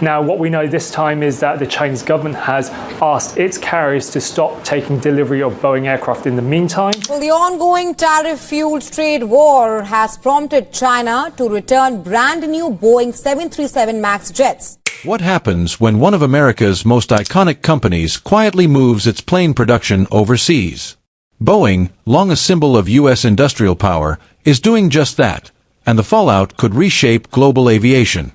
Now, what we know this time is that the Chinese government has asked its carriers to stop taking delivery of Boeing aircraft in the meantime. Well, the ongoing tariff-fueled trade war has prompted China to return brand-new Boeing 737 MAX jets. What happens when one of America's most iconic companies quietly moves its plane production overseas? Boeing, long a symbol of U.S. industrial power, is doing just that, and the fallout could reshape global aviation.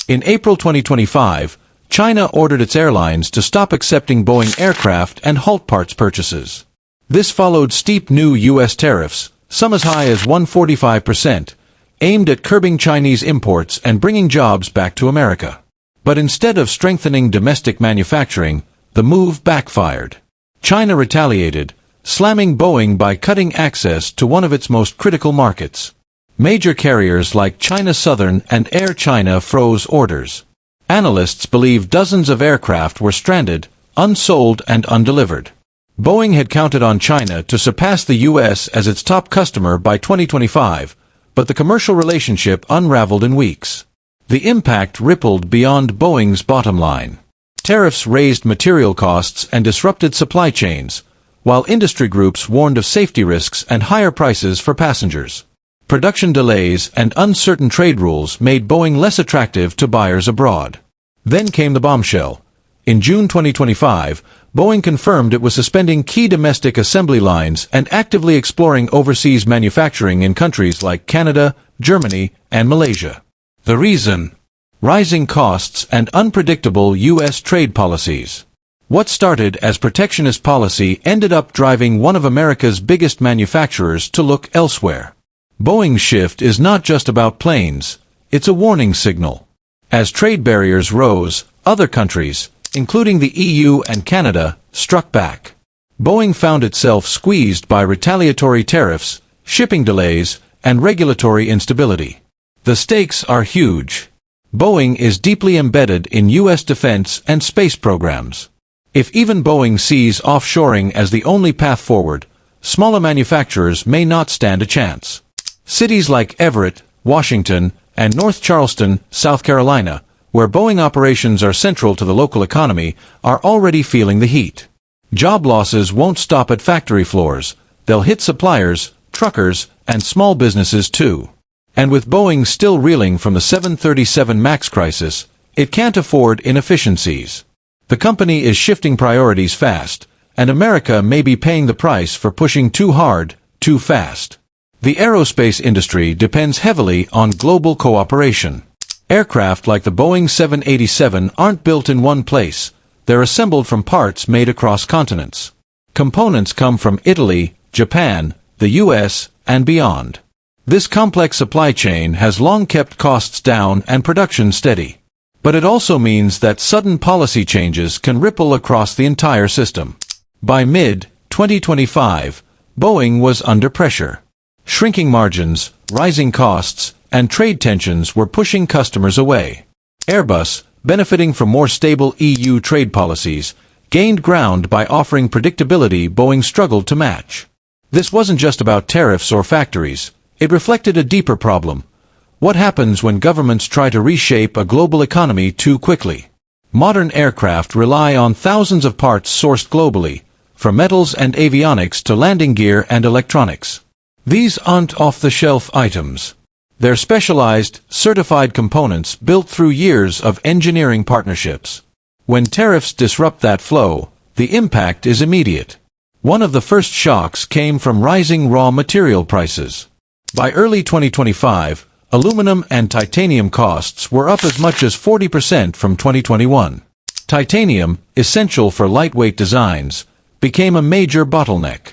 In April 2025, China ordered its airlines to stop accepting Boeing aircraft and halt parts purchases. This followed steep new U.S. tariffs, some as high as 145%, aimed at curbing Chinese imports and bringing jobs back to America. But instead of strengthening domestic manufacturing, the move backfired. China retaliated, slamming Boeing by cutting access to one of its most critical markets. Major carriers like China Southern and Air China froze orders. Analysts believe dozens of aircraft were stranded, unsold and undelivered. Boeing had counted on China to surpass the U.S. as its top customer by 2025, but the commercial relationship unraveled in weeks. The impact rippled beyond Boeing's bottom line. Tariffs raised material costs and disrupted supply chains, while industry groups warned of safety risks and higher prices for passengers. Production delays and uncertain trade rules made Boeing less attractive to buyers abroad. Then came the bombshell. In June 2025, Boeing confirmed it was suspending key domestic assembly lines and actively exploring overseas manufacturing in countries like Canada, Germany, and Malaysia. The reason? Rising costs and unpredictable U.S. trade policies. What started as protectionist policy ended up driving one of America's biggest manufacturers to look elsewhere. Boeing's shift is not just about planes, it's a warning signal. As trade barriers rose, other countries, including the EU and Canada, struck back. Boeing found itself squeezed by retaliatory tariffs, shipping delays, and regulatory instability. The stakes are huge. Boeing is deeply embedded in U.S. defense and space programs. If even Boeing sees offshoring as the only path forward, smaller manufacturers may not stand a chance. Cities like Everett, Washington, and North Charleston, South Carolina, where Boeing operations are central to the local economy, are already feeling the heat. Job losses won't stop at factory floors. They'll hit suppliers, truckers, and small businesses too. And with Boeing still reeling from the 737 MAX crisis, it can't afford inefficiencies. The company is shifting priorities fast, and America may be paying the price for pushing too hard, too fast. The aerospace industry depends heavily on global cooperation. Aircraft like the Boeing 787 aren't built in one place, they're assembled from parts made across continents. Components come from Italy, Japan, the US, and beyond. This complex supply chain has long kept costs down and production steady. But it also means that sudden policy changes can ripple across the entire system. By mid-2025, Boeing was under pressure. Shrinking margins, rising costs, and trade tensions were pushing customers away. Airbus, benefiting from more stable EU trade policies, gained ground by offering predictability Boeing struggled to match. This wasn't just about tariffs or factories. It reflected a deeper problem. What happens when governments try to reshape a global economy too quickly? Modern aircraft rely on thousands of parts sourced globally, from metals and avionics to landing gear and electronics. These aren't off-the-shelf items. They're specialized, certified components built through years of engineering partnerships. When tariffs disrupt that flow, the impact is immediate. One of the first shocks came from rising raw material prices. By early 2025, aluminum and titanium costs were up as much as 40% from 2021. Titanium, essential for lightweight designs, became a major bottleneck.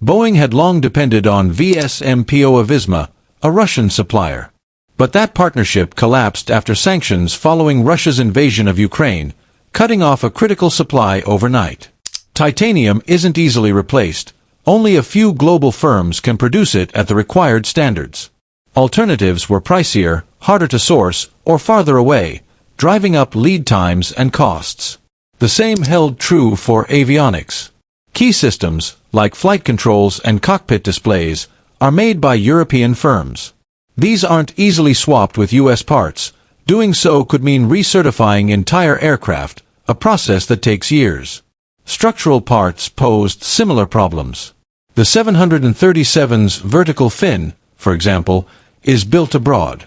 Boeing had long depended on VSMPO Avisma, a Russian supplier. But that partnership collapsed after sanctions following Russia's invasion of Ukraine, cutting off a critical supply overnight. Titanium isn't easily replaced. Only a few global firms can produce it at the required standards. Alternatives were pricier, harder to source, or farther away, driving up lead times and costs. The same held true for avionics. Key systems, like flight controls and cockpit displays, are made by European firms. These aren't easily swapped with U.S. parts, Doing so could mean recertifying entire aircraft, a process that takes years. Structural parts posed similar problems. The 737's vertical fin, for example, is built abroad.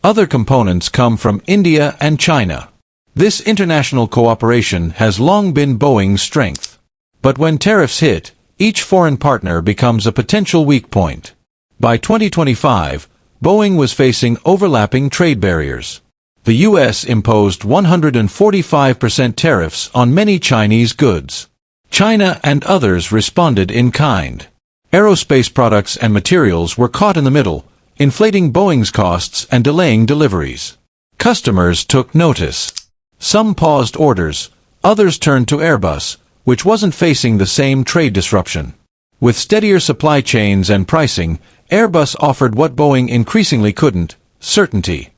Other components come from India and China. This international cooperation has long been Boeing's strength. But when tariffs hit, each foreign partner becomes a potential weak point. By 2025, Boeing was facing overlapping trade barriers. The U.S. imposed 145% tariffs on many Chinese goods. China and others responded in kind. Aerospace products and materials were caught in the middle, inflating Boeing's costs and delaying deliveries. Customers took notice. Some paused orders, others turned to Airbus, which wasn't facing the same trade disruption. With steadier supply chains and pricing, Airbus offered what Boeing increasingly couldn't: certainty.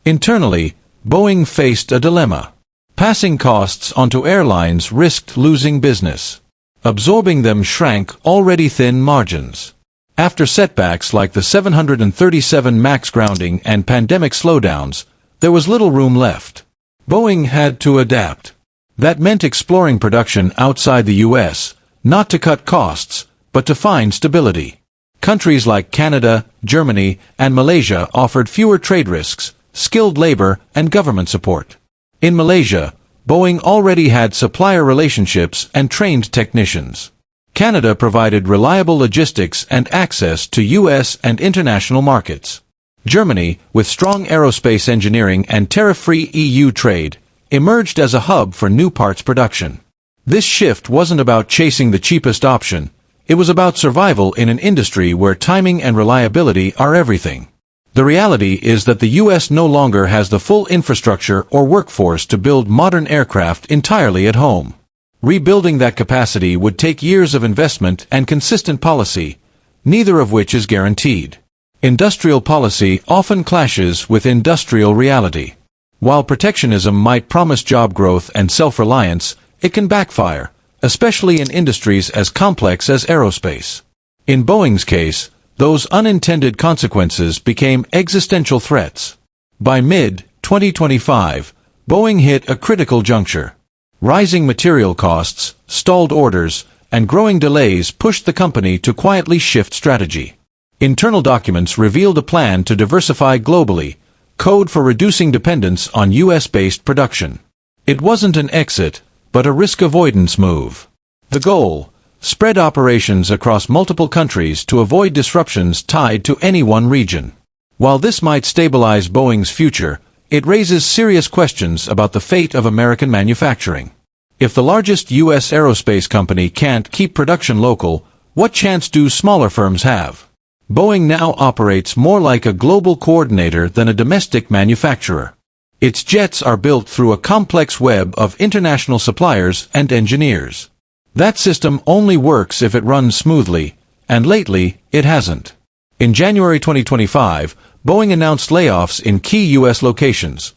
Internally, Boeing faced a dilemma. Passing costs onto airlines risked losing business. Absorbing them shrank already thin margins. After setbacks like the 737 MAX grounding and pandemic slowdowns, there was little room left. Boeing had to adapt. That meant exploring production outside the U.S., not to cut costs, but to find stability. Countries like Canada, Germany, and Malaysia offered fewer trade risks, skilled labor, and government support. In Malaysia, Boeing already had supplier relationships and trained technicians. Canada provided reliable logistics and access to U.S. and international markets. Germany, with strong aerospace engineering and tariff-free EU trade, emerged as a hub for new parts production. This shift wasn't about chasing the cheapest option. It was about survival in an industry where timing and reliability are everything. The reality is that the U.S. no longer has the full infrastructure or workforce to build modern aircraft entirely at home. Rebuilding that capacity would take years of investment and consistent policy, neither of which is guaranteed. Industrial policy often clashes with industrial reality. While protectionism might promise job growth and self-reliance, it can backfire, especially in industries as complex as aerospace. In Boeing's case, those unintended consequences became existential threats. By mid-2025, Boeing hit a critical juncture. Rising material costs, stalled orders, and growing delays pushed the company to quietly shift strategy. Internal documents revealed a plan to diversify globally, code for reducing dependence on U.S.-based production. It wasn't an exit, but a risk avoidance move. The goal: spread operations across multiple countries to avoid disruptions tied to any one region. While this might stabilize Boeing's future, it raises serious questions about the fate of American manufacturing. If the largest U.S. aerospace company can't keep production local, what chance do smaller firms have? Boeing now operates more like a global coordinator than a domestic manufacturer. Its jets are built through a complex web of international suppliers and engineers. That system only works if it runs smoothly, and lately, it hasn't. In January 2025, Boeing announced layoffs in key U.S. locations.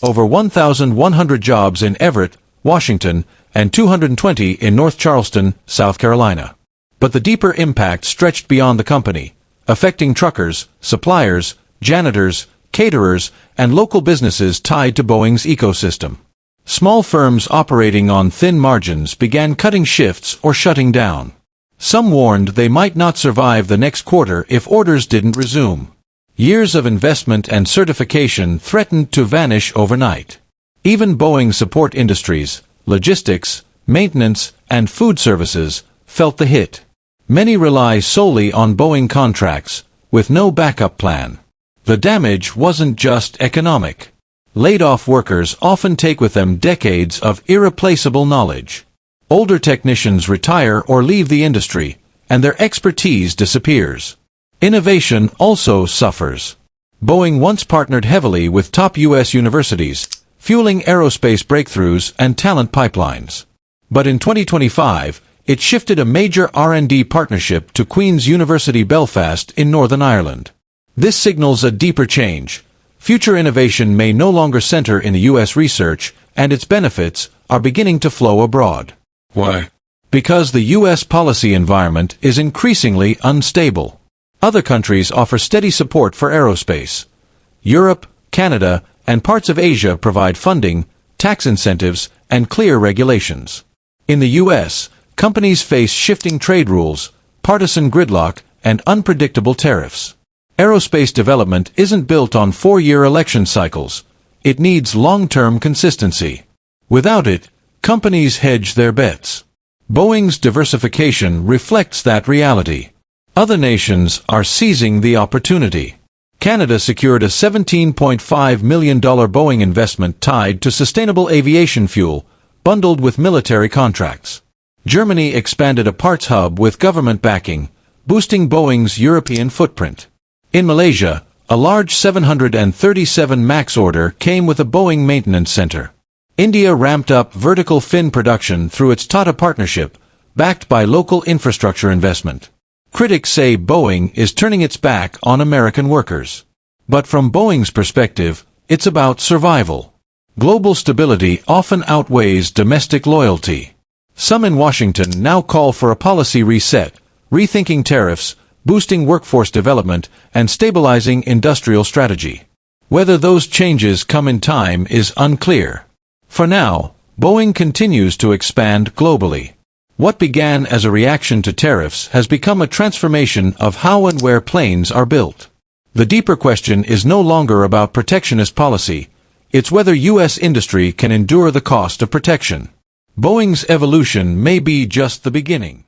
Over 1,100 jobs in Everett, Washington, and 220 in North Charleston, South Carolina. But the deeper impact stretched beyond the company, affecting truckers, suppliers, janitors, caterers, and local businesses tied to Boeing's ecosystem. Small firms operating on thin margins began cutting shifts or shutting down. Some warned they might not survive the next quarter if orders didn't resume. Years of investment and certification threatened to vanish overnight. Even Boeing support industries, logistics, maintenance, and food services felt the hit. Many rely solely on Boeing contracts, with no backup plan. The damage wasn't just economic. Laid-off workers often take with them decades of irreplaceable knowledge. Older technicians retire or leave the industry, and their expertise disappears. Innovation also suffers. Boeing once partnered heavily with top U.S. universities, fueling aerospace breakthroughs and talent pipelines. But in 2025, it shifted a major R&D partnership to Queen's University Belfast in Northern Ireland. This signals a deeper change. Future innovation may no longer center in the U.S. research, and its benefits are beginning to flow abroad. Why? Because the U.S. policy environment is increasingly unstable. Other countries offer steady support for aerospace. Europe, Canada, and parts of Asia provide funding, tax incentives, and clear regulations. In the U.S., companies face shifting trade rules, partisan gridlock, and unpredictable tariffs. Aerospace development isn't built on 4-year election cycles. It needs long-term consistency. Without it, companies hedge their bets. Boeing's diversification reflects that reality. Other nations are seizing the opportunity. Canada secured a $17.5 million Boeing investment tied to sustainable aviation fuel, bundled with military contracts. Germany expanded a parts hub with government backing, boosting Boeing's European footprint. In Malaysia, a large 737 MAX order came with a Boeing maintenance center. India ramped up vertical fin production through its Tata partnership, backed by local infrastructure investment. Critics say Boeing is turning its back on American workers. But from Boeing's perspective, it's about survival. Global stability often outweighs domestic loyalty. Some in Washington now call for a policy reset, rethinking tariffs, boosting workforce development, and stabilizing industrial strategy. Whether those changes come in time is unclear. For now, Boeing continues to expand globally. What began as a reaction to tariffs has become a transformation of how and where planes are built. The deeper question is no longer about protectionist policy, it's whether U.S. industry can endure the cost of protection. Boeing's evolution may be just the beginning.